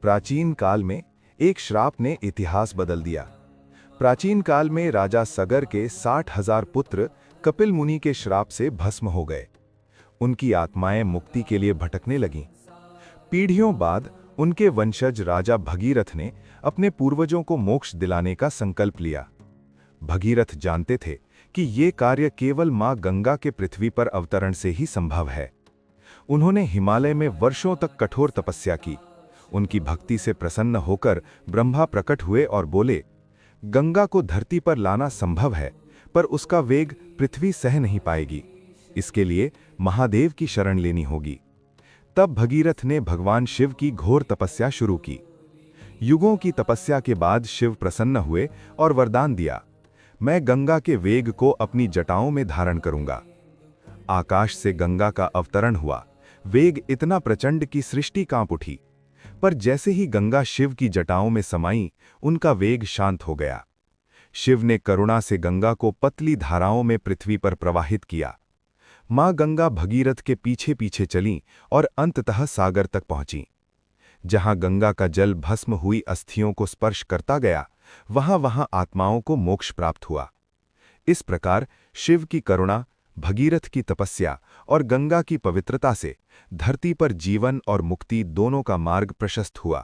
प्राचीन काल में एक श्राप ने इतिहास बदल दिया। प्राचीन काल में राजा सगर के 60,000 पुत्र कपिल मुनि के श्राप से भस्म हो गए। उनकी आत्माएं मुक्ति के लिए भटकने लगीं। पीढ़ियों बाद उनके वंशज राजा भगीरथ ने अपने पूर्वजों को मोक्ष दिलाने का संकल्प लिया। भगीरथ जानते थे कि ये कार्य केवल मां गंगा के पृथ्वी पर अवतरण से ही संभव है। उन्होंने हिमालय में वर्षों तक कठोर तपस्या की। उनकी भक्ति से प्रसन्न होकर ब्रह्मा प्रकट हुए और बोले, गंगा को धरती पर लाना संभव है, पर उसका वेग पृथ्वी सह नहीं पाएगी। इसके लिए महादेव की शरण लेनी होगी। तब भगीरथ ने भगवान शिव की घोर तपस्या शुरू की। युगों की तपस्या के बाद शिव प्रसन्न हुए और वरदान दिया, मैं गंगा के वेग को अपनी जटाओं में धारण करूंगा। आकाश से गंगा का अवतरण हुआ। वेग इतना प्रचंड कि सृष्टि कांप उठी। पर जैसे ही गंगा शिव की जटाओं में समाई, उनका वेग शांत हो गया। शिव ने करुणा से गंगा को पतली धाराओं में पृथ्वी पर प्रवाहित किया। मां गंगा भगीरथ के पीछे पीछे चलीं और अंततः सागर तक पहुंचीं। जहां गंगा का जल भस्म हुई अस्थियों को स्पर्श करता गया, वहां वहां आत्माओं को मोक्ष प्राप्त हुआ। इस प्रकार शिव की करुणा, भगीरथ की तपस्या और गंगा की पवित्रता से धरती पर जीवन और मुक्ति दोनों का मार्ग प्रशस्त हुआ।